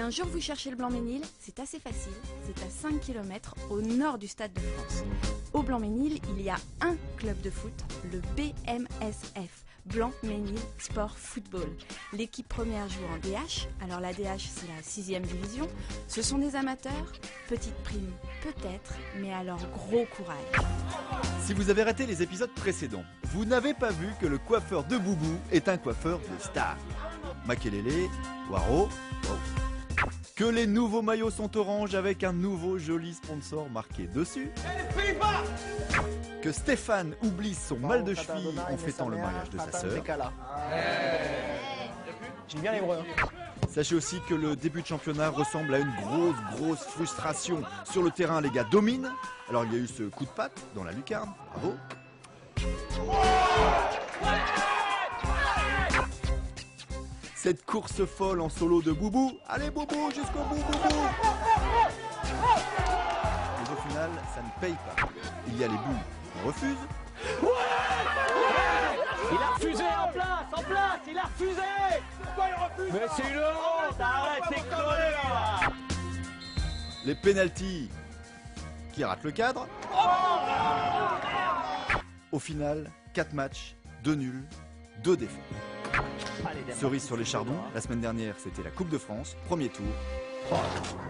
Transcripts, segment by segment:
un jour vous cherchez le Blanc-Ménil, c'est assez facile, c'est à 5 km au nord du Stade de France. Au Blanc-Ménil, il y a un club de foot, le BMSF, Blanc-Ménil Sport Football. L'équipe première joue en DH, alors la DH c'est la 6e division. Ce sont des amateurs, petite prime peut-être, mais alors gros courage. Si vous avez raté les épisodes précédents, vous n'avez pas vu que le coiffeur de Boubou est un coiffeur de star. Makelele, Waro, que les nouveaux maillots sont orange avec un nouveau joli sponsor marqué dessus. Que Stéphane oublie son mal de cheville en fêtant le mariage de sa sœur. J'aime bien l'hébreu. Sachez aussi que le début de championnat ressemble à une grosse frustration. Sur le terrain, les gars dominent. Alors il y a eu ce coup de patte dans la lucarne. Bravo. Cette course folle en solo de Boubou. Allez Boubou, jusqu'au bout Boubou. Mais au final, ça ne paye pas. Il y a les boules qu'on refuse. Il a refusé en place, il a refusé. Pourquoi il refuse? Mais c'est une honte, arrête, c'est collé là. Les pénaltys qui ratent le cadre. Au final, 4 matchs, 2 nuls, 2 défaites. Cerise sur les chardons, la semaine dernière c'était la Coupe de France, premier tour. Oh,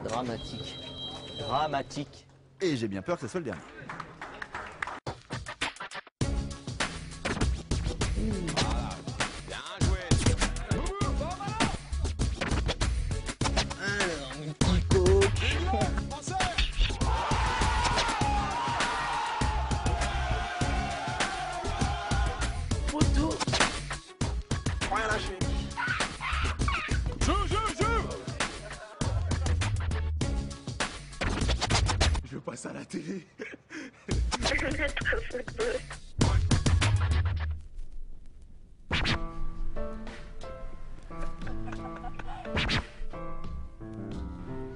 dramatique. Dramatique. Et j'ai bien peur que ce soit le dernier. Je passe à la télé.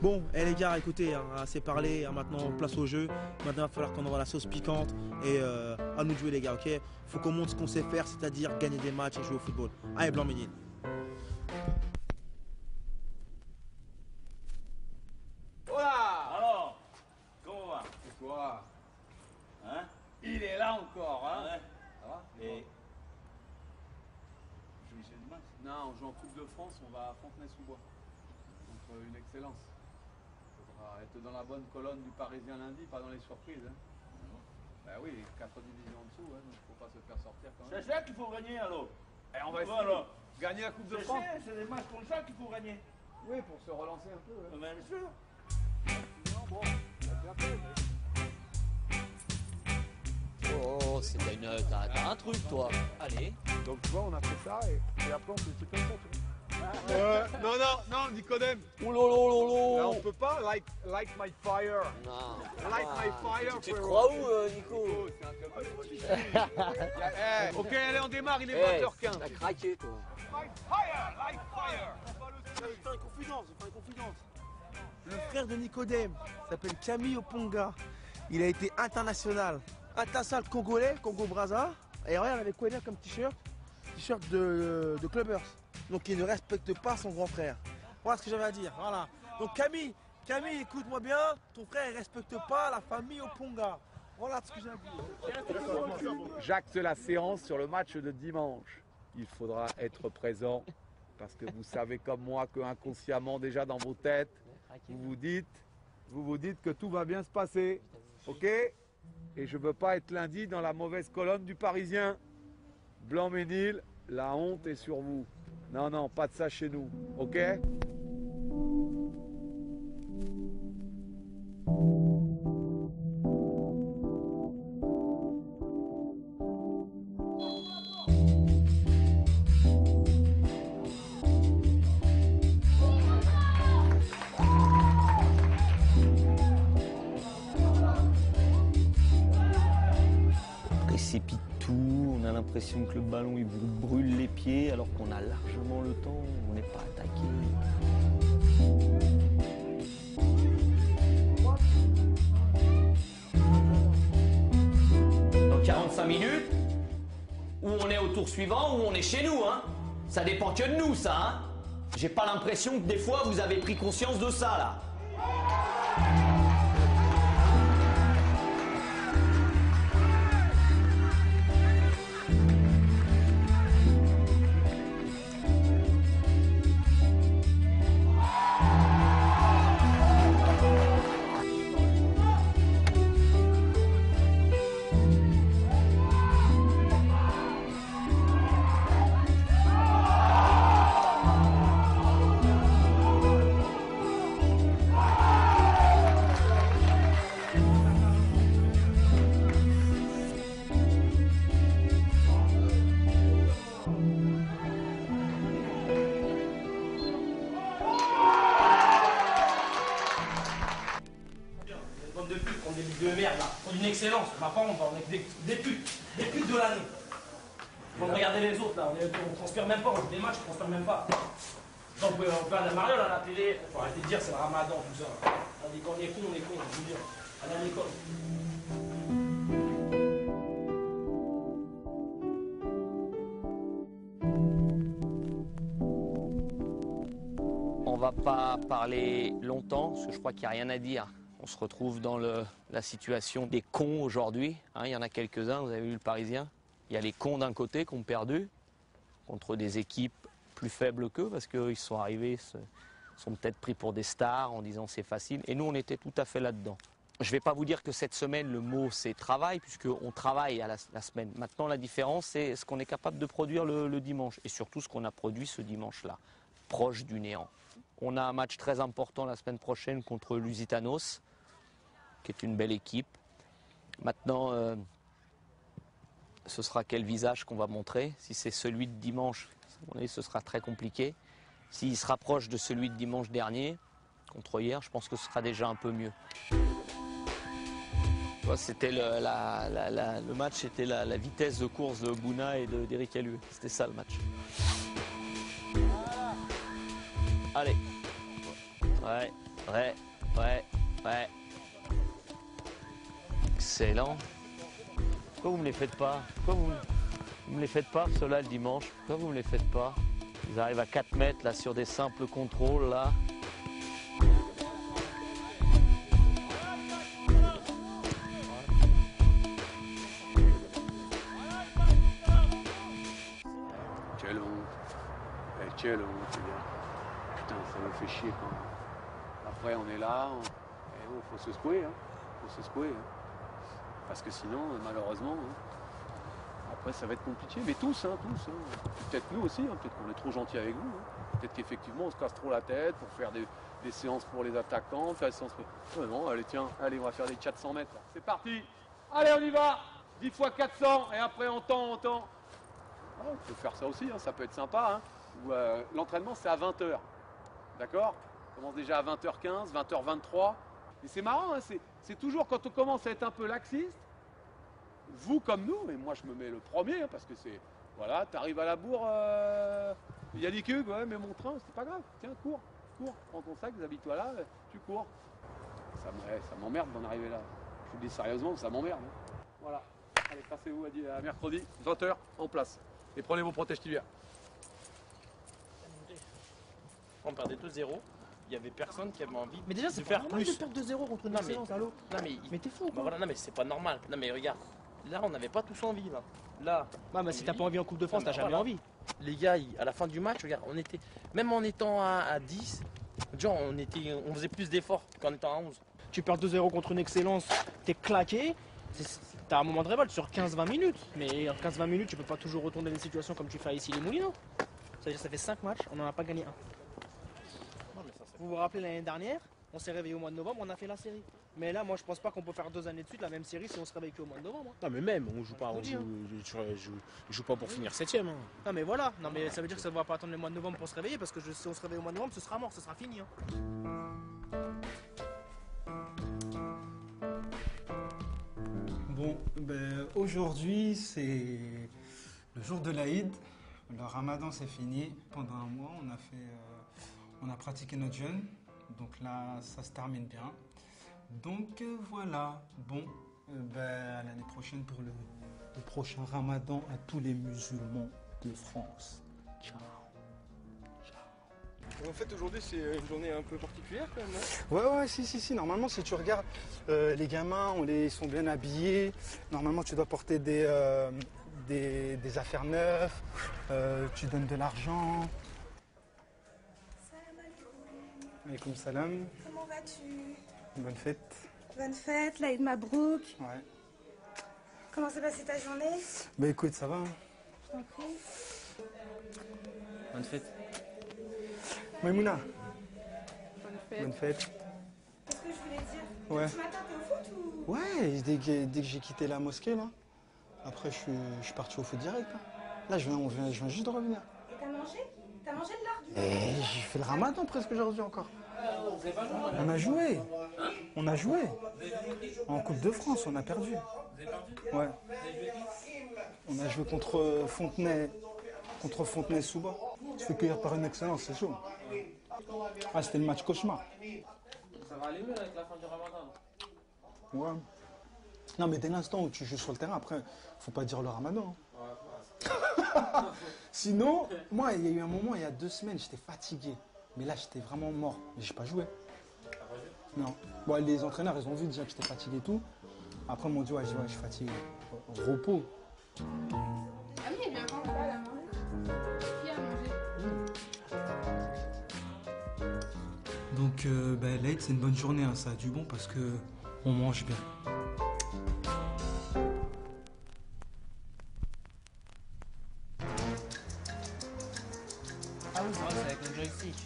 Bon, les gars, écoutez, assez parlé, maintenant place au jeu. Maintenant, il va falloir qu'on envoie la sauce piquante et à nous de jouer, les gars, ok? Faut qu'on montre ce qu'on sait faire, c'est-à-dire gagner des matchs et jouer au football. Allez, Blanc-Ménil. Alors, comment va? C'est quoi? Hein? Il est là encore, hein? Ouais. Ça va? Et... Vous jouez dimanche? Non, on joue en Coupe de France, on va à Fontenay-sous-Bois. Contre une excellence. Il faudra être dans la bonne colonne du Parisien lundi, pas dans les surprises. Hein. Ben oui, 4 divisions en dessous, hein, donc il ne faut pas se faire sortir quand même. C'est ça qu'il faut gagner alors. Et on va essayer alors. Gagner la Coupe de France. C'est des matchs comme ça qu'il faut gagner. Oui, pour se relancer un peu. Hein. Bien sûr. Non, bon, ça fait un peu, mais... Oh, c'est t'as un truc, toi. Allez. Donc tu vois, on a fait ça et après on fait tout comme ça. Tu vois. Non, Nicodème. Oh lolo. Là, on peut pas, like my fire. Non. Like my fire. Tu te crois où, Nico? C'est un club de foot. Ok, allez, on démarre, il est 20h15. T'as craqué, toi. Like fire. Je vais faire une confidence. Le frère de Nicodème s'appelle Camille Oponga. Il a été international congolais, Congo-Brazza. Et regarde avec quoi il a comme t-shirt de Clubbers. Donc il ne respecte pas son grand frère. Voilà ce que j'avais à dire. Voilà. Donc Camille, écoute-moi bien, ton frère ne respecte pas la famille Oponga. Voilà ce que j'ai à dire. J'acte la séance sur le match de dimanche. Il faudra être présent parce que vous savez comme moi que inconsciemment déjà dans vos têtes, vous vous dites que tout va bien se passer. Ok? Et je ne veux pas être lundi dans la mauvaise colonne du Parisien. Blanc-Ménil, la honte est sur vous. Non, pas de ça chez nous. Ok? Précipite tout, on a l'impression que le ballon il vous brûle les pieds alors qu'on a largement le temps, on n'est pas attaqué. Dans 45 minutes, ou on est au tour suivant ou on est chez nous, hein. Ça dépend que de nous, ça, hein. J'ai pas l'impression que des fois vous avez pris conscience de ça là. De merde là, pour une excellence. Ma part, on va en être des putes de l'année. Faut regarder les autres là, on transpire même pas, on joue des matchs, on transpire même pas. Donc on fait la mariole à la télé, faut arrêter de dire c'est le ramadan, tout ça. On dit qu'on est con, je veux dire. Allez à l'école. On va pas parler longtemps, parce que je crois qu'il n'y a rien à dire. On se retrouve dans la situation des cons aujourd'hui. Hein, il y en a quelques-uns, vous avez vu le Parisien. Il y a les cons d'un côté qui ont perdu contre des équipes plus faibles qu'eux parce qu'ils sont arrivés, sont peut-être pris pour des stars en disant c'est facile. Et nous, on était tout à fait là-dedans. Je ne vais pas vous dire que cette semaine, le mot c'est travail, puisqu'on travaille à la semaine. Maintenant, la différence, c'est ce qu'on est capable de produire le dimanche. Et surtout ce qu'on a produit ce dimanche-là, proche du néant. On a un match très important la semaine prochaine contre Lusitanos, qui est une belle équipe. Maintenant, ce sera quel visage qu'on va montrer. Si c'est celui de dimanche, ce sera très compliqué. S'il se rapproche de celui de dimanche dernier, contre hier, je pense que ce sera déjà un peu mieux. C'était le match, c'était la vitesse de course de Bouna et d'Eric Allué. C'était ça le match. Allez. Ouais. Excellent. Pourquoi vous me les faites pas? Pourquoi vous me les faites pas, ceux-là, le dimanche? Pourquoi vous me les faites pas? Ils arrivent à 4 mètres, là, sur des simples contrôles, là. Quelle honte. Quelle honte, les gars. Putain, ça me fait chier quand même. Après, on est là, faut se secouer, hein. Faut se secouer, hein. Parce que sinon, malheureusement, hein, après ça va être compliqué. Mais tous. Peut-être nous aussi, hein. Peut-être qu'on est trop gentils avec vous. Hein. Peut-être qu'effectivement, on se casse trop la tête pour faire des séances pour les attaquants, faire des séances pour... non, allez, tiens, allez, on va faire des 400 mètres. Là. C'est parti. Allez, on y va. 10 fois 400, et après on tend. Ah, on peut faire ça aussi, hein. Ça peut être sympa. Hein. L'entraînement, c'est à 20h. D'accord? On commence déjà à 20h15, 20h23. Et c'est marrant, hein, c'est toujours quand on commence à être un peu laxiste, vous comme nous, et moi je me mets le premier, hein, parce que c'est, voilà, t'arrives à la bourre, Yannick Hugues, ouais, mais mon train, c'est pas grave, tiens, cours, prends ton sac, habille-toi là, tu cours. Ça m'emmerde d'en arriver là. Je vous dis sérieusement, ça m'emmerde. Hein. Voilà, allez, passez-vous à mercredi, 20h, en place. Et prenez vos protèges tibias. On perdait 2-0. Il y avait personne qui avait envie Mais déjà, c'est de faire normal plus. de perdre 2-0 contre une excellence, allô? Non mais t'es fou, bah quoi. voilà, non mais c'est pas normal. Non mais regarde, là on n'avait pas tous envie là. Ouais, mais si t'as pas envie en Coupe de France, t'as jamais voilà. envie. Les gars, à la fin du match, regarde, on était, même en étant à 10, genre on faisait plus d'efforts qu'en étant à 11. Tu perds 2-0 contre une excellence, t'es claqué. T'as un moment de révolte sur 15-20 minutes. Mais en 15-20 minutes, tu peux pas toujours retourner les situations comme tu fais ici les Moulineaux. Ça veut dire que ça fait 5 matchs, on n'en a pas gagné un. Vous vous rappelez l'année dernière, on s'est réveillé au mois de novembre, on a fait la série. Mais là, moi, je pense pas qu'on peut faire 2 années de suite la même série si on se réveille qu'au mois de novembre. Non mais même, on joue pas, joue pas pour finir 7ème. Hein. Non mais voilà, non mais ça veut dire que ça ne va pas attendre le mois de novembre pour se réveiller parce que si on se réveille au mois de novembre, ce sera mort, ce sera fini. Hein. Bon, aujourd'hui c'est le jour de l'Aïd. Le Ramadan c'est fini. Pendant un mois, on a pratiqué notre jeûne. Donc là, ça se termine bien. Donc voilà. Bon, à l'année prochaine pour le prochain Ramadan à tous les musulmans de France. Ciao. Ciao. En fait, aujourd'hui, c'est une journée un peu particulière quand même, non? Ouais, si. Normalement, si tu regardes, les gamins, ils sont bien habillés. Normalement, tu dois porter des affaires neuves. Tu donnes de l'argent. Salam alaikum. Alaykoum salam. Comment vas-tu? Bonne fête. Bonne fête, l'Aïd Mabrouk. Ouais. Comment s'est passée ta journée? Bah écoute, ça va. Hein. Je t'en prie. Bonne fête. Maïmouna. Bonne fête. Bonne fête. Qu'est-ce que je voulais dire? Ouais. Ce matin, t'es au foot ou? Ouais, dès que j'ai quitté la mosquée, là, après, je suis parti au foot direct. Là, je viens juste de revenir. Et t'as mangé? T'as mangé de l'art du Et j'ai fait le ramadan presque aujourd'hui encore. On a joué. On a joué. En Coupe de France, on a perdu. Ouais. On a joué contre Fontenay-sous-Bois. Se fait cueillir par une excellence, c'est chaud. Ah, c'était le match cauchemar. Ça va aller mieux avec la fin du ramadan. Ouais. Non, mais dès l'instant où tu joues sur le terrain, après, faut pas dire le ramadan. Hein. Sinon, moi, il y a eu un moment, il y a 2 semaines, j'étais fatigué. Mais là, j'étais vraiment mort. Mais j'ai pas joué. Non. Bon, les entraîneurs, ils ont vu déjà que j'étais fatigué et tout. Après, ils m'ont dit, ouais, je suis fatigué. Repos. Ah oui, bien quand pas la manger. Qui a mangé? Donc, l'Aïd, c'est une bonne journée. Hein. Ça a du bon parce que on mange bien. Ah oui, c'est vrai, c'est avec le joystick.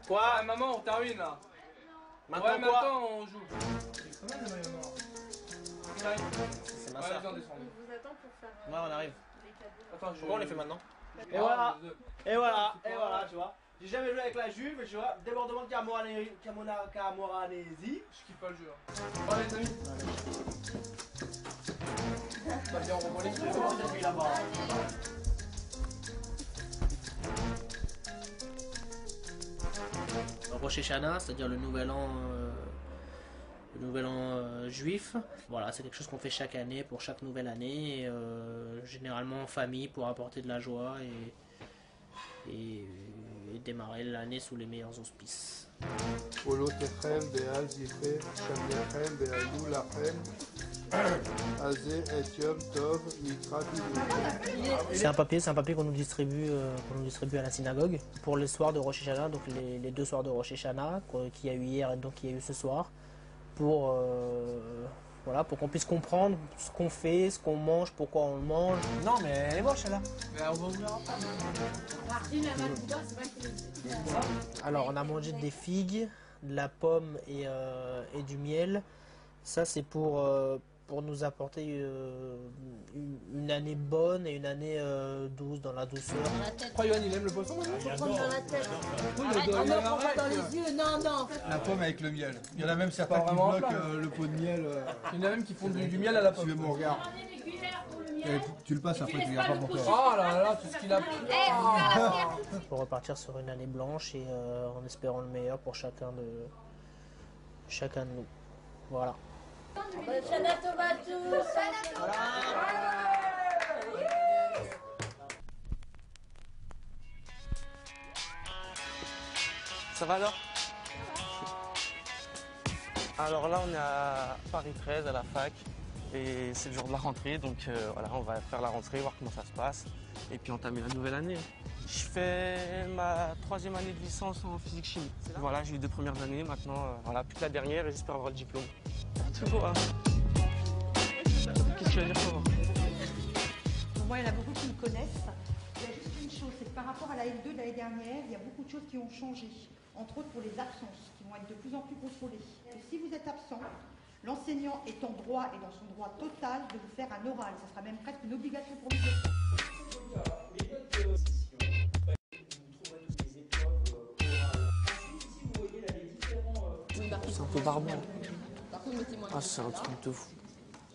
Quoi? Maman, on termine là. Maintenant ouais, quoi? maintenant on joue. C'est ma Ouais, soeur. viens descendre. On vous attend pour faire Ouais, on arrive. les cadeaux. Attends, Pourquoi on les fait maintenant? Et voilà, et voilà, tu vois. J'ai jamais joué avec la Juve, mais tu vois, débordement de Camoranesi. Je kiffe pas le jeu. Oh les amis. Bah viens, on reprend les trucs là-bas. Rosh Hashanah, c'est-à-dire le nouvel an juif. Voilà, c'est quelque chose qu'on fait chaque année pour chaque nouvelle année, et, généralement en famille pour apporter de la joie et démarrer l'année sous les meilleurs auspices. Olotechem, Beaz, Yifre, Shamlechem, Bealou, Lachem, Azé, Etium, Tov, Mikra, C'est un papier qu'on nous distribue à la synagogue pour les soirs de Rosh Hashanah, donc les 2 soirs de Rosh Hashanah qu'il y a eu hier et donc qu'il y a eu ce soir, pour qu'on puisse comprendre ce qu'on fait, ce qu'on mange, pourquoi on le mange. Non, mais elle est moche là. Mais on va ouvrir après. Alors on a mangé des figues, de la pomme et du miel. Ça c'est pour nous apporter une année bonne et une année douce, dans la douceur. Oh Yoann, il aime le poisson? Prendre dans la tête. Oui, Arrête, il on doit- me prend pas dans les yeux, non. La pomme avec le miel. Il y en a même certains Pas qui vraiment bloquent plat. le pot de miel. Il y en a même qui font du miel à la pomme. Tu veux mon regard. Tu le passes après, tu gardes pas pour toi. Oh là là, tout ce qu'il a pris. Pour repartir sur une année blanche et en espérant le meilleur pour chacun de nous. Voilà. Shana Tova à tous. Ça va alors? Alors là, on est à Paris 13, à la fac, et c'est le jour de la rentrée, donc voilà, on va faire la rentrée, voir comment ça se passe, et puis entamer la nouvelle année. Je fais ma 3e année de licence en physique-chimie. Voilà, j'ai eu 2 premières années, maintenant, voilà, plus que la dernière, et j'espère avoir le diplôme. Toujours, hein. Qu'est-ce que tu vas dire, toi? Moi, il y en a beaucoup qui me connaissent. Il y a juste une chose, c'est que par rapport à la L2 de l'année dernière, il y a beaucoup de choses qui ont changé. Entre autres pour les absences, qui vont être de plus en plus contrôlées. Et si vous êtes absent, l'enseignant est en droit et dans son droit total de vous faire un oral. Ça sera même presque une obligation pour lui. C'est un peu barbant. Par contre, mettez-moi. Ah, c'est un truc de fou.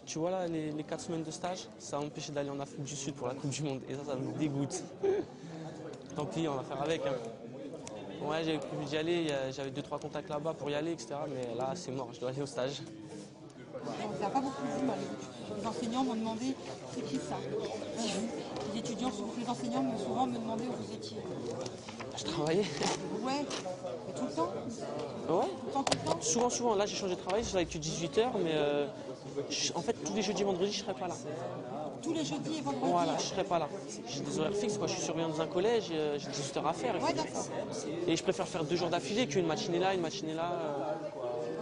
Tu vois là, les 4 semaines de stage, ça a empêché d'aller en Afrique du Sud pour la Coupe du Monde. Et ça me dégoûte. Tant pis, on va faire avec. Hein. Ouais, j'avais prévu d'y aller, j'avais 2-3 contacts là-bas pour y aller, etc. Mais là, c'est mort, je dois aller au stage. Vous t'a pas beaucoup vu. Les enseignants m'ont demandé c'est qui ça. Les étudiants, les enseignants m'ont souvent demandé où vous étiez. Je travaillais. Ouais, mais tout le temps. Ouais. Tout le temps, tout le temps. Souvent. Là, j'ai changé de travail, je travaille que 18 h, mais en fait, tous les jeudis et vendredis, je serai pas là. Tous les jeudis et vendredis. Voilà, je serai pas là. J'ai des horaires fixes, quoi. Je suis surveillant dans un collège, j'ai 18 heures à faire. Ouais, d'accord. Et je préfère faire 2 jours d'affilée qu'une matinée là, une matinée là.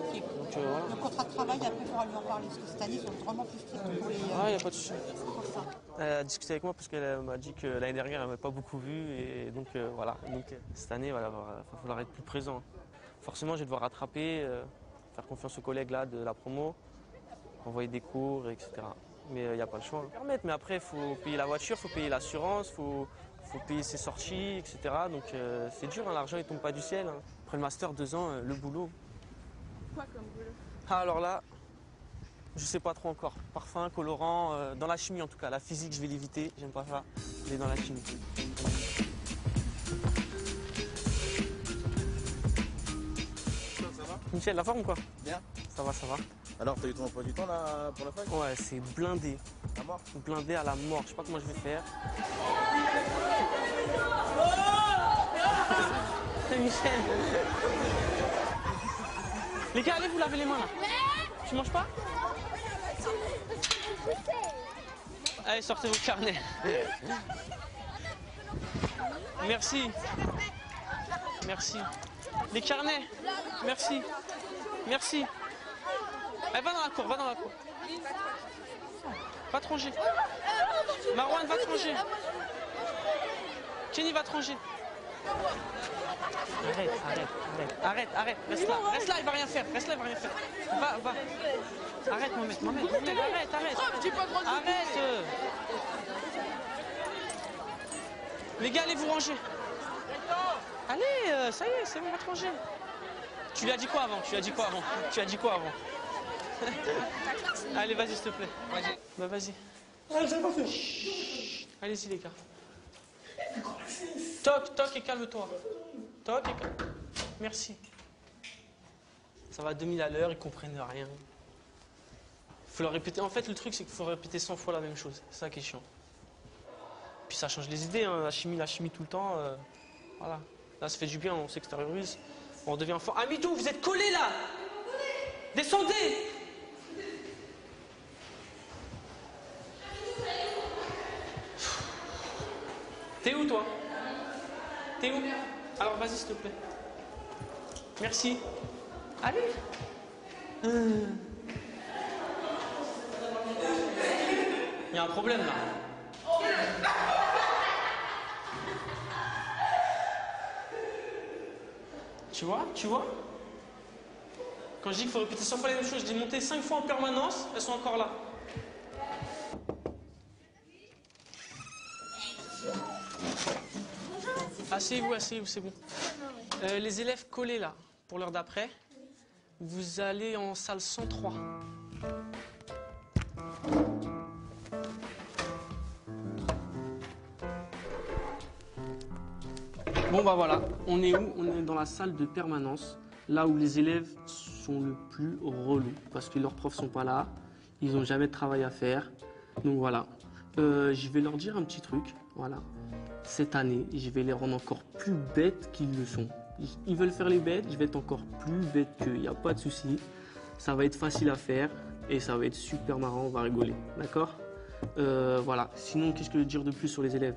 Ok. Donc, voilà. Le contrat de travail, après, il faudra lui en parler, parce que cette année, ils sont vraiment plus stricts pour les... Ouais, il n'y a pas de souci. pour ça. Elle a discuté avec moi parce qu'elle m'a dit que l'année dernière, elle ne m'avait pas beaucoup vu. Et donc, voilà. Donc, cette année, il va falloir être plus présent. Forcément, je vais devoir rattraper, faire confiance aux collègues là, de la promo, envoyer des cours, etc. Mais il n'y a pas le choix. Mais après, il faut payer la voiture, il faut payer l'assurance, il faut payer ses sorties, etc. Donc c'est dur, hein, l'argent ne tombe pas du ciel. Hein. Après le master, 2 ans, le boulot. Quoi comme boulot? Ah, alors là, je sais pas trop encore. Parfum, colorant, dans la chimie en tout cas. La physique, je vais l'éviter, j'aime pas ça. Je vais dans la chimie. Ça va? Michel, la forme ou quoi? Bien. Ça va, ça va. Alors, t'as eu ton emploi du temps là pour la fac? Ouais, c'est blindé. À mort? Blindé à la mort. Je sais pas comment je vais faire. Michel. Les gars, allez vous laver les mains là. Tu manges pas? Allez, sortez vos carnets. Merci. Merci. Les carnets. Merci. Merci. Allez, va dans la cour, va dans la cour. Va te ranger. Marwan, va te ranger. Kenny, va te ranger. Arrête. Reste là, il va rien faire. Va. Arrête, Mohamed, arrête. Arrête. Les gars, allez vous ranger. Allez, ça y est, c'est bon, va te ranger. Tu lui as dit quoi avant? Allez, vas-y, s'il te plaît. Vas-y. Bah, vas-y. Allez-y, les gars. Toc et calme-toi. Toc et calme. Merci. Ça va à 2000 à l'heure, ils comprennent rien. Faut leur répéter. En fait, le truc, c'est qu'il faut répéter 100 fois la même chose. C'est ça qui est chiant. Puis ça change les idées, hein. La chimie tout le temps. Voilà. Là, ça fait du bien, on s'extériorise. On devient fort. Amidou, vous êtes collés là! Descendez! T'es où, toi? T'es où? Alors, vas-y, s'il te plaît. Merci. Allez. Il y a un problème, là. Tu vois? Quand je dis qu'il faut répéter 100 fois les mêmes choses, je dis monter 5 fois en permanence, elles sont encore là. Asseyez-vous, c'est bon. Les élèves collés là, pour l'heure d'après, vous allez en salle 103. Bon bah voilà, on est où? On est dans la salle de permanence, là où les élèves sont le plus relous, parce que leurs profs sont pas là, ils n'ont jamais de travail à faire. Donc voilà, je vais leur dire un petit truc, voilà. Cette année, je vais les rendre encore plus bêtes qu'ils le sont. Ils veulent faire les bêtes, je vais être encore plus bête qu'eux, il n'y a pas de souci. Ça va être facile à faire et ça va être super marrant, on va rigoler, d'accord? Voilà, sinon qu'est-ce que je veux dire de plus sur les élèves?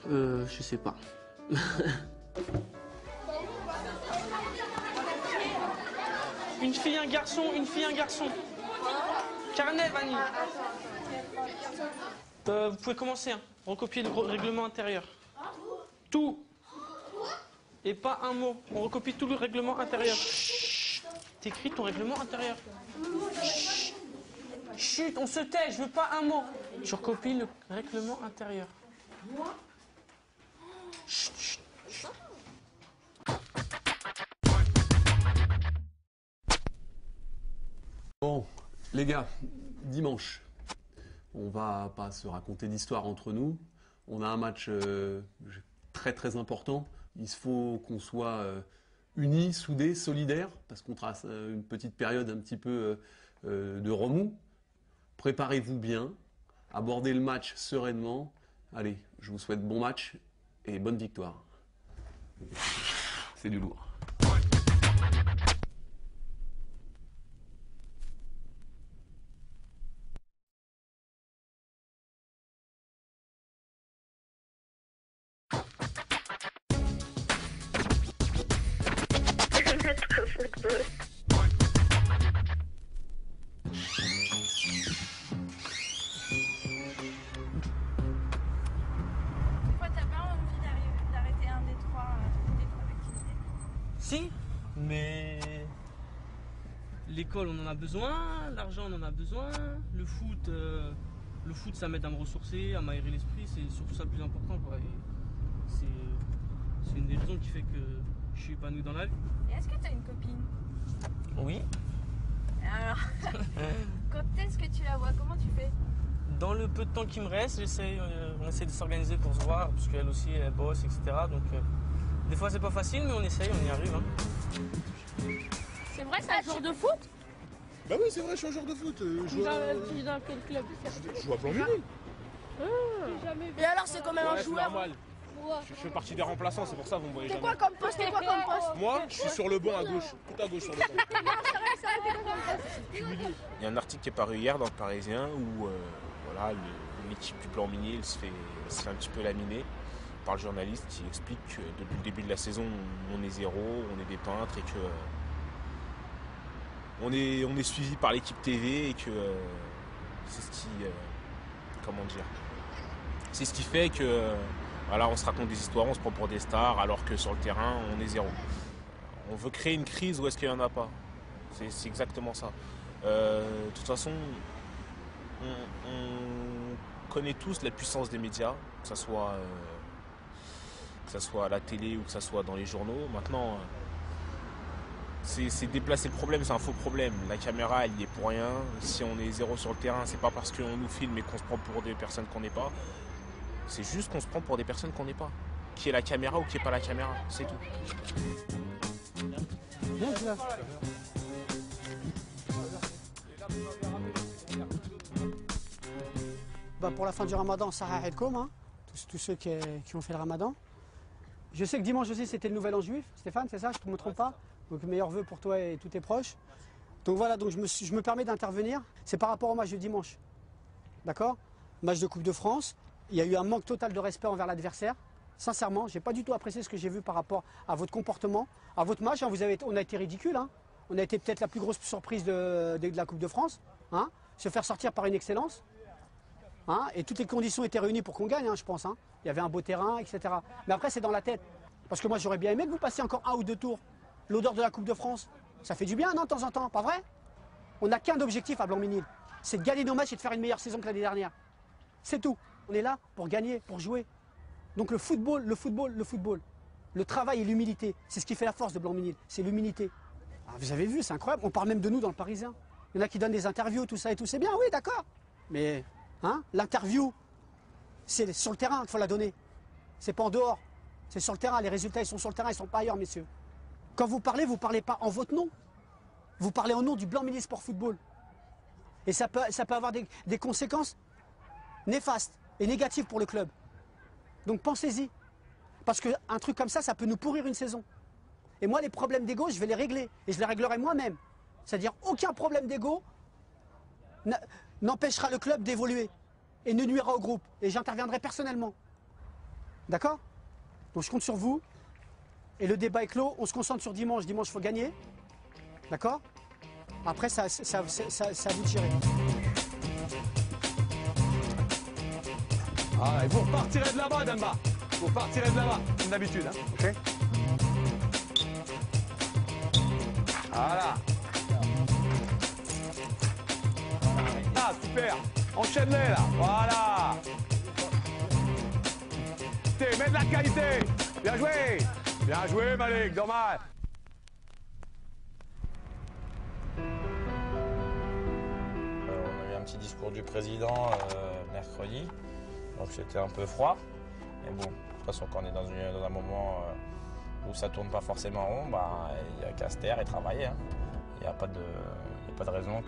Je sais pas. Une fille, un garçon. Carnet, Vanille. Vous pouvez commencer, hein. Recopier le règlement intérieur. Tout. Et pas un mot. On recopie tout le règlement intérieur. T'écris ton règlement intérieur. Chut, on se tait, je veux pas un mot. Tu recopies le règlement intérieur. Chut, chut, chut. Bon, les gars, dimanche, on va pas se raconter d'histoire entre nous. On a un match très très important. Il faut qu'on soit unis, soudés, solidaires, parce qu'on trace une petite période un petit peu de remous. Préparez-vous bien, abordez le match sereinement. Allez, je vous souhaite bon match et bonne victoire. C'est du lourd. Si, mais l'école on en a besoin, l'argent on en a besoin, le foot ça m'aide à me ressourcer, à m'aérer l'esprit, c'est surtout ça le plus important quoi. C'est une des raisons qui fait que je suis épanoui dans la vie. Et est-ce que tu as une copine? Oui. Alors, quand est-ce que tu la vois? Comment tu fais? Dans le peu de temps qui me reste, on essaie de s'organiser pour se voir, parce qu'elle aussi elle bosse, etc. Donc des fois c'est pas facile, mais on essaye, on y arrive. Hein. C'est vrai, c'est un joueur de foot? Bah oui, c'est vrai, je suis un joueur de foot. Tu joues dans quel club? Je joue à Blanc-Ménil. Et alors, c'est quand même un Ouais, c'est joueur? normal. Je fais partie des remplaçants, c'est pour ça que vous me voyez T'es jamais. quoi comme poste? T'es quoi comme poste? Moi, je suis sur le banc à gauche, tout à gauche sur le banc. Non, c'est vrai, t'es quoi comme poste? Il y a un article qui est paru hier dans le Parisien où voilà, l'équipe du Blanc-Ménil se fait un petit peu laminer par le journaliste qui explique que depuis le début de la saison, on est zéro, on est des peintres et que on est suivi par l'équipe TV et que c'est ce qui comment dire, c'est ce qui fait que voilà, on se raconte des histoires, on se prend pour des stars alors que sur le terrain on est zéro. On veut créer une crise où est-ce qu'il n'y en a pas. C'est exactement ça. De toute façon, on connaît tous la puissance des médias, que ce soit à la télé ou que ce soit dans les journaux. Maintenant, c'est déplacer le problème, c'est un faux problème. La caméra, elle y est pour rien. Si on est zéro sur le terrain, c'est pas parce qu'on nous filme et qu'on se prend pour des personnes qu'on n'est pas. C'est juste qu'on se prend pour des personnes qu'on n'est pas. Qui est la caméra ou qui n'est pas la caméra, c'est tout. Bah pour la fin du ramadan, Sarah Edkom, hein, tous ceux qui ont fait le ramadan. Je sais que dimanche aussi c'était le nouvel an juif, Stéphane, c'est ça, je ne me trompe pas. Donc meilleurs vœux pour toi et tous tes proches. Donc voilà, donc je me permets d'intervenir. C'est par rapport au match de dimanche. D'accord? Match de Coupe de France. Il y a eu un manque total de respect envers l'adversaire. Sincèrement, je n'ai pas du tout apprécié ce que j'ai vu par rapport à votre comportement, à votre match. Hein, on a été ridicule. Hein. On a été peut-être la plus grosse surprise de la Coupe de France. Hein. Se faire sortir par une excellence. Hein, et toutes les conditions étaient réunies pour qu'on gagne, hein, je pense. Hein. Il y avait un beau terrain, etc. Mais après, c'est dans la tête. Parce que moi, j'aurais bien aimé que vous passiez encore un ou deux tours. L'odeur de la Coupe de France, ça fait du bien, non, de temps en temps, pas vrai? On n'a qu'un objectif à Blanc-Ménil, c'est de gagner nos matchs et de faire une meilleure saison que l'année dernière. C'est tout. On est là pour gagner, pour jouer. Donc le football, le travail et l'humilité, c'est ce qui fait la force de Blanc-Ménil, c'est l'humilité. Vous avez vu, c'est incroyable, on parle même de nous dans le Parisien. Il y en a qui donnent des interviews, tout ça et tout, c'est bien, oui, d'accord. Mais hein, l'interview, c'est sur le terrain qu'il faut la donner. C'est pas en dehors, c'est sur le terrain. Les résultats, ils sont sur le terrain, ils sont pas ailleurs, messieurs. Quand vous parlez pas en votre nom. Vous parlez au nom du Blanc-Ménil Sport Football. Et ça peut avoir des conséquences néfastes et négatives pour le club. Donc pensez-y. Parce qu'un truc comme ça peut nous pourrir une saison. Et moi, les problèmes d'ego, je vais les régler. Et je les réglerai moi-même. C'est-à-dire, aucun problème d'ego n'empêchera le club d'évoluer et ne nuira au groupe. Et j'interviendrai personnellement. D'accord? Donc je compte sur vous. Et le débat est clos. On se concentre sur dimanche. Dimanche, il faut gagner. D'accord? Après, ça vous de gérer. Ah, et vous repartirez de là-bas, Demba. Vous repartirez de là-bas, comme d'habitude. Hein, ok? Voilà. Ah, super. Enchaîne-les, là. Voilà. Mets de la qualité. Bien joué. Bien joué, Malik. Dommage. On a eu un petit discours du président mercredi, donc c'était un peu froid. Mais bon, de toute façon, quand on est dans un moment où ça tourne pas forcément rond, il n'y a qu'à se taire et travailler. Hein. Il n'y a pas de raison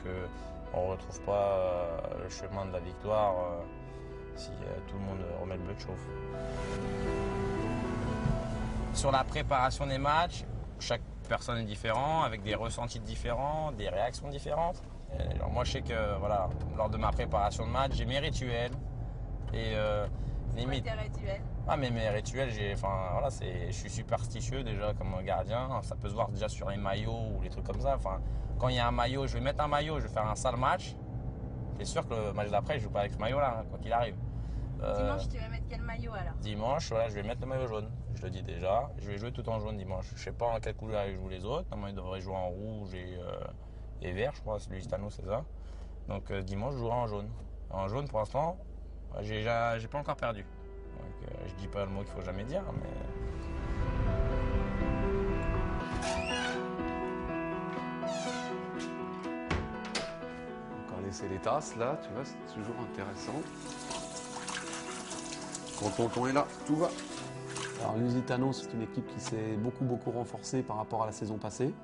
qu'on ne retrouve pas le chemin de la victoire si tout le monde remet le bleu de chauffe. Sur la préparation des matchs, chaque personne est différente, avec des ressentis différents, des réactions différentes. Alors moi, je sais que voilà, lors de ma préparation de match, j'ai mes rituels. Et limite. Tes rituels? Ah, mais mes rituels, voilà, je suis superstitieux déjà comme gardien. Ça peut se voir déjà sur les maillots ou les trucs comme ça. Enfin, quand il y a un maillot, je vais mettre un maillot, je vais faire un sale match. C'est sûr que le match d'après, je joue pas avec ce maillot-là, hein, quoi qu'il arrive. Dimanche, tu vas mettre quel maillot alors? Dimanche, voilà, je vais mettre le maillot jaune. Je le dis déjà. Je vais jouer tout en jaune dimanche. Je sais pas en quelle couleur ils jouent les autres. Normalement, ils devraient jouer en rouge et vert, je crois. C'est Lusitano, c'est ça. Donc dimanche, je jouerai en jaune. En jaune, pour l'instant, j'ai pas encore perdu. Donc je dis pas le mot qu'il faut jamais dire, mais. Encore laisser les tasses là, tu vois, c'est toujours intéressant. Quand tonton est là, tout va. Alors Lusitano, c'est une équipe qui s'est beaucoup renforcée par rapport à la saison passée.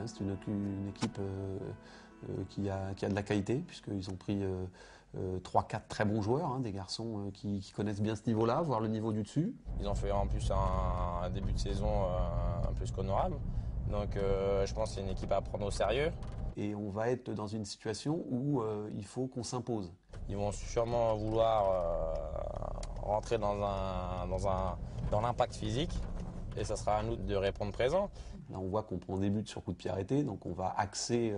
C'est une équipe qui a de la qualité, puisqu'ils ont pris 3-4 très bons joueurs, des garçons qui connaissent bien ce niveau-là, voire le niveau du dessus. Ils ont fait en plus un début de saison un peu qu'honorable. Donc je pense que c'est une équipe à prendre au sérieux. Et on va être dans une situation où il faut qu'on s'impose. Ils vont sûrement vouloir rentrer dans l'impact physique et ça sera à nous de répondre présent. Là, on voit qu'on prend des buts sur coup de pied arrêté, donc on va axer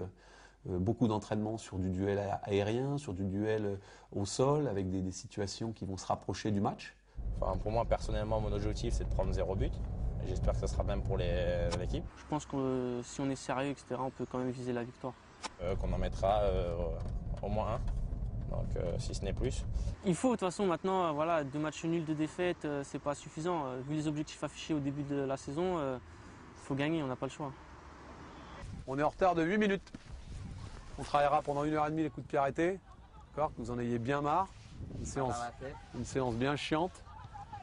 beaucoup d'entraînements sur du duel aérien, sur du duel au sol, avec des situations qui vont se rapprocher du match. Enfin, pour moi, personnellement, mon objectif, c'est de prendre 0 but. J'espère que ce sera même pour l'équipe. Je pense que si on est sérieux, etc., on peut quand même viser la victoire. Qu'on en mettra au moins un. Donc si ce n'est plus. Il faut de toute façon maintenant, voilà, 2 matchs nuls, 2 défaites, c'est pas suffisant. Vu les objectifs affichés au début de la saison, il faut gagner, on n'a pas le choix. On est en retard de 8 minutes. On travaillera pendant 1h30 les coups de pied arrêtés. D'accord, que vous en ayez bien marre. Une séance bien chiante.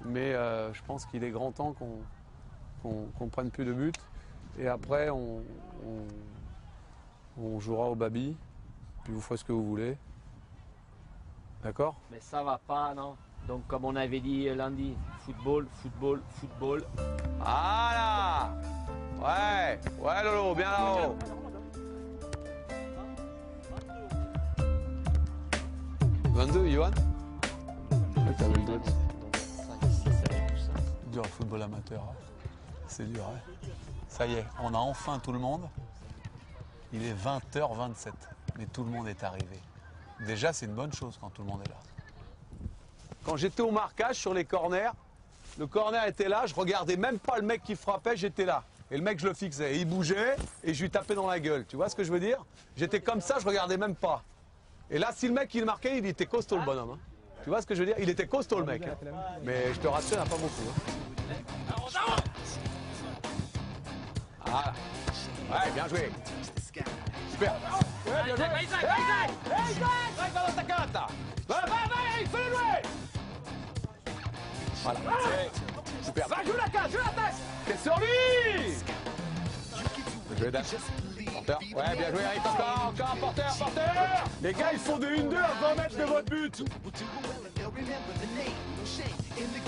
Mais je pense qu'il est grand temps qu'on prenne plus de buts. Et après, on jouera au baby. Puis vous ferez ce que vous voulez. D'accord? Mais ça va pas, non? Donc comme on avait dit lundi, football. Voilà! Ouais, Lolo, bien là-haut. « 22, Johan ?» Dur le football amateur, hein. C'est dur. Hein. Ça y est, on a enfin tout le monde. Il est 20h27, mais tout le monde est arrivé. Déjà, c'est une bonne chose quand tout le monde est là. Quand j'étais au marquage sur les corners, le corner était là, je regardais même pas le mec qui frappait, j'étais là. Et le mec, je le fixais. Et il bougeait et je lui tapais dans la gueule. Tu vois ce que je veux dire? J'étais comme ça, je regardais même pas. Et là, si le mec il marquait, il était costaud le bonhomme. Hein. Tu vois ce que je veux dire? Il était costaud le mec. Hein. Mais je te rassure, il n'y en a pas beaucoup. Hein. Voilà. Ouais, bien joué. Super. Ouais, bien joué. Isaac, dans ta carte. Va, fais-le jouer. Voilà. Super. Va, joue la carte, joue la tête. T'es sur lui. Bien joué, Dan. Porteur. Ouais, bien joué, Eric. Encore, porteur. Les gars, ils font des 1-2 à 20 mètres de votre but.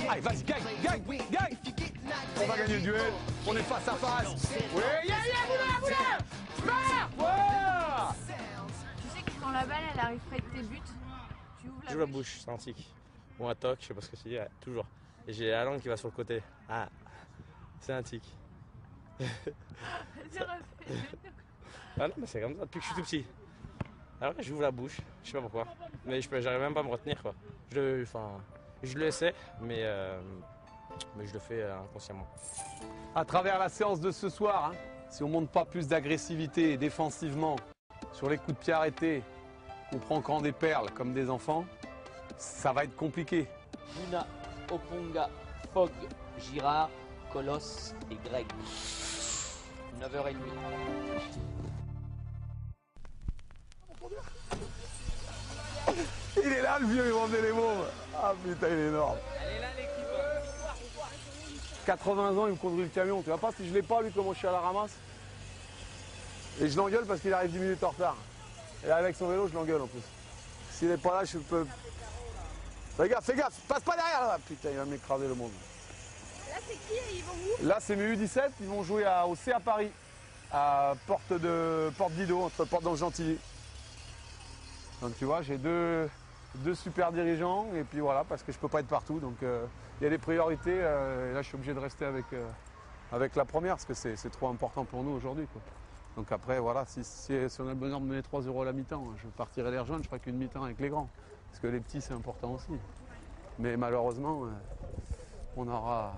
Allez, vas-y, gagne. On va gagner le duel. On est face à face. Oui, Boula. Voilà. Tu sais que quand la balle elle arrive près de tes buts, tu ouvres J'ouvre la bouche, c'est un tic. Ou un toc, je sais pas ce que c'est, ouais, toujours. Et j'ai la langue qui va sur le côté. Ah, c'est un tic. Ah non, mais c'est comme ça depuis que je suis tout petit. Alors là, j'ouvre la bouche, je sais pas pourquoi. Mais j'arrive même pas à me retenir, quoi. Je le sais, mais je le fais inconsciemment. À travers la séance de ce soir, hein, si on ne montre pas plus d'agressivité défensivement sur les coups de pied arrêtés, qu'on prend quand des perles comme des enfants, ça va être compliqué. Luna, Oponga, Fogg, Girard, Colosse et Greg. 9h30. Il est là le vieux, il vendait les mômes. Ah putain, il est énorme. Elle est là l'équipe. 80 ans, il me conduit le camion. Tu vois pas si je l'ai pas, lui, comment je suis à la ramasse. Et je l'engueule parce qu'il arrive 10 minutes en retard. Et avec son vélo, je l'engueule en plus. S'il n'est pas là, je peux... Fais gaffe, passe pas derrière là. Putain, il va m'écraser le monde. Là, c'est qui et ils vont où? Là, c'est mes U17, ils vont jouer au CA Paris, à Porte d'Ido, entre Porte d'Angentilly. Donc tu vois, j'ai deux super dirigeants, et puis voilà, parce que je peux pas être partout, donc il y a des priorités, et là je suis obligé de rester avec la première, parce que c'est trop important pour nous aujourd'hui, quoi. Donc après, voilà, si on a le bonheur de mener 3 € la mi-temps, je partirai les rejoindre, je ferai qu'une mi-temps avec les grands, parce que les petits c'est important aussi. Mais malheureusement, on aura,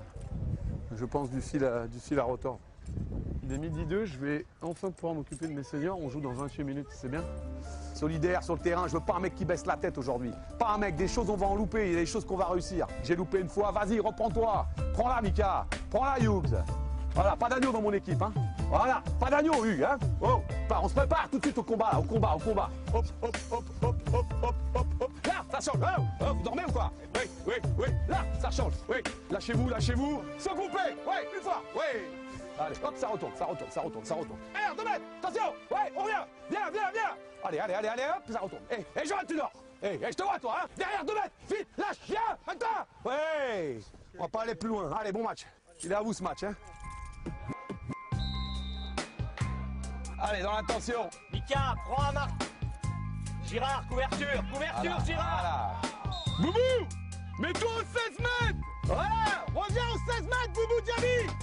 je pense, du fil à retordre. Il est midi 2, je vais enfin pouvoir m'occuper de mes seniors. On joue dans 28 minutes, c'est bien. Solidaire sur le terrain, je veux pas un mec qui baisse la tête aujourd'hui. Pas un mec, des choses on va en louper, il y a des choses qu'on va réussir. J'ai loupé une fois, vas-y, reprends-toi. Prends-la, Mika. Prends-la, Hughes. Voilà, pas d'agneau dans mon équipe, hein. Voilà, pas d'agneau, Hugues, hein. Oh, on se prépare tout de suite au combat, là, au combat. Hop, hop, hop, hop, hop, hop, hop, hop. Là, ça change. Oh, vous dormez ou quoi? Oui. Là, ça change. Oui. Lâchez-vous. Sans couper. Oui, une fois. Oui. Allez, hop, ça retourne. Eh, 2 mètres, attention. Ouais, on revient. Viens. Allez, hop, ça retourne. Eh, Joël, tu dors. Eh, je te vois, toi, hein. Derrière, 2 mètres. Vite, lâche, viens, avec toi. Ouais. On va pas aller plus loin. Allez, bon match. Il est à vous, ce match, hein. Allez, dans l'attention. Mika, prends la marque. Girard, couverture, Voilà, Girard. voilà. Boubou, mets-toi au 16 mètres. Voilà, reviens au 16 mètres, Boubou Diaby.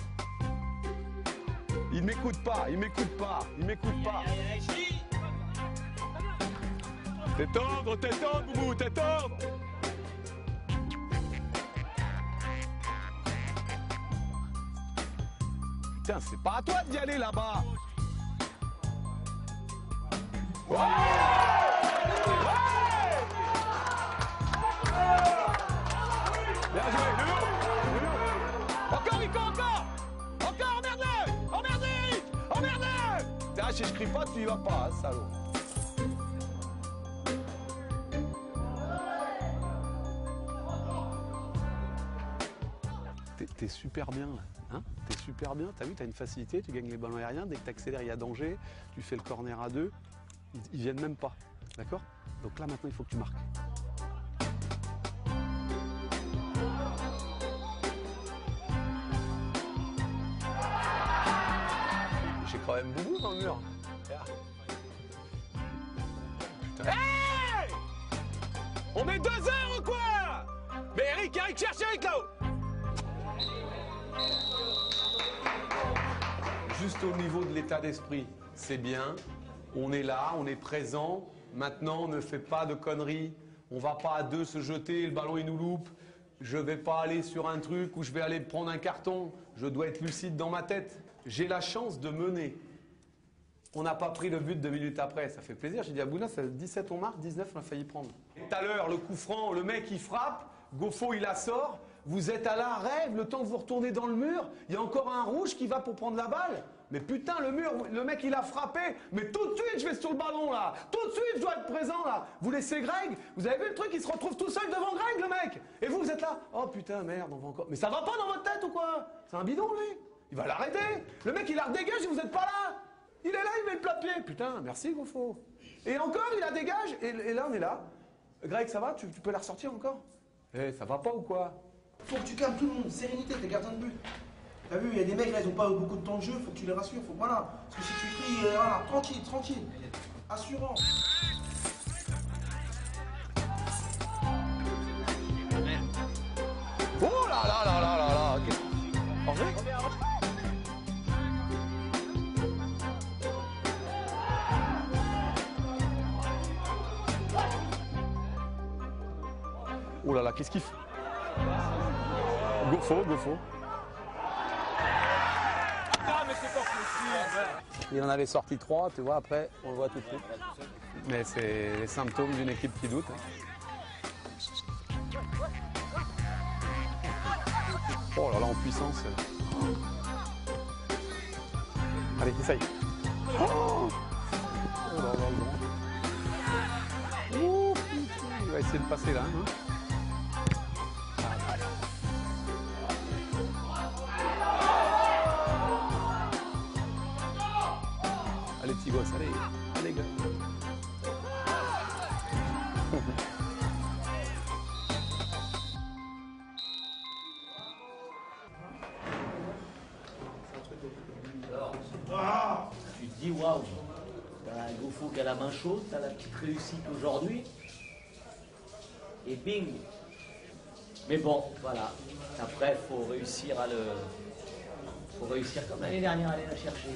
Il m'écoute pas. T'es tendre, Boubou, t'es tendre. Putain, c'est pas à toi d'y aller là-bas. Ouais! Bien joué, Encore, Rico, encore, emmerde-le, Eric, emmerde-le. Si je crie pas, tu y vas pas, hein, salaud. T'es super bien là, hein? T'es super bien, t'as vu, t'as une facilité, tu gagnes les ballons aériens, dès que t'accélères, il y a danger, tu fais le corner à 2, ils viennent même pas, d'accord? Donc là maintenant il faut que tu marques. J'ai quand même Boubou dans le mur. Putain. Hey! On met 2 heures ou quoi? Mais Eric, cherche Eric là-haut. Juste au niveau de l'état d'esprit, c'est bien. On est là, on est présent. Maintenant, on ne fait pas de conneries. On va pas à 2 se jeter, le ballon il nous loupe. Je vais pas aller sur un truc où je vais aller prendre un carton. Je dois être lucide dans ma tête. J'ai la chance de mener. On n'a pas pris le but 2 minutes après. Ça fait plaisir. J'ai dit à Bouna, 17 on marque, 19 on a failli prendre. Tout à l'heure, le coup franc, le mec il frappe. Gofo il la sort. Vous êtes à la rêve, le temps de vous retourner dans le mur. Il y a encore un rouge qui va pour prendre la balle. Mais putain, le mur, le mec il a frappé. Mais tout de suite, je vais sur le ballon là. Tout de suite, je dois être présent là. Vous laissez Greg. Vous avez vu le truc, il se retrouve tout seul devant Greg, le mec. Et vous êtes là. Oh putain, merde, on va encore. Mais ça va pas dans votre tête ou quoi? C'est un bidon, lui. Il va l'arrêter. Le mec, il la redégage et vous êtes pas là. Il est là, il met le plat de pied. Putain, merci, Gofo. Et encore, il la dégage. Et là, on est là. Greg, ça va? Tu peux la ressortir encore? Eh, ça va pas ou quoi? Faut que tu calmes tout le monde, sérénité, t'es gardien de but. T'as vu, il y a des mecs là, ils ont pas beaucoup de temps de jeu, faut que tu les rassures, faut voilà. Parce que si tu cries, voilà, tranquille, assurant. Oh là là là là là là. En vrai? Oh là là, qu'est-ce qu'il fait? Gofo. Ah, mais c'est pas possible. Il en avait sorti 3, tu vois, après, on le voit tout de suite. Mais c'est les symptômes d'une équipe qui doute. Oh là là, en puissance. Allez, essaye. Oh là là, non. Oh, il va essayer de passer là. Hein. petit boss, allez, allez gars. Tu te dis, waouh, t'as un Gofo qui a la main chaude, t'as la petite réussite aujourd'hui. Et bing. Mais bon, voilà. Après, faut réussir comme l'année dernière, aller la chercher.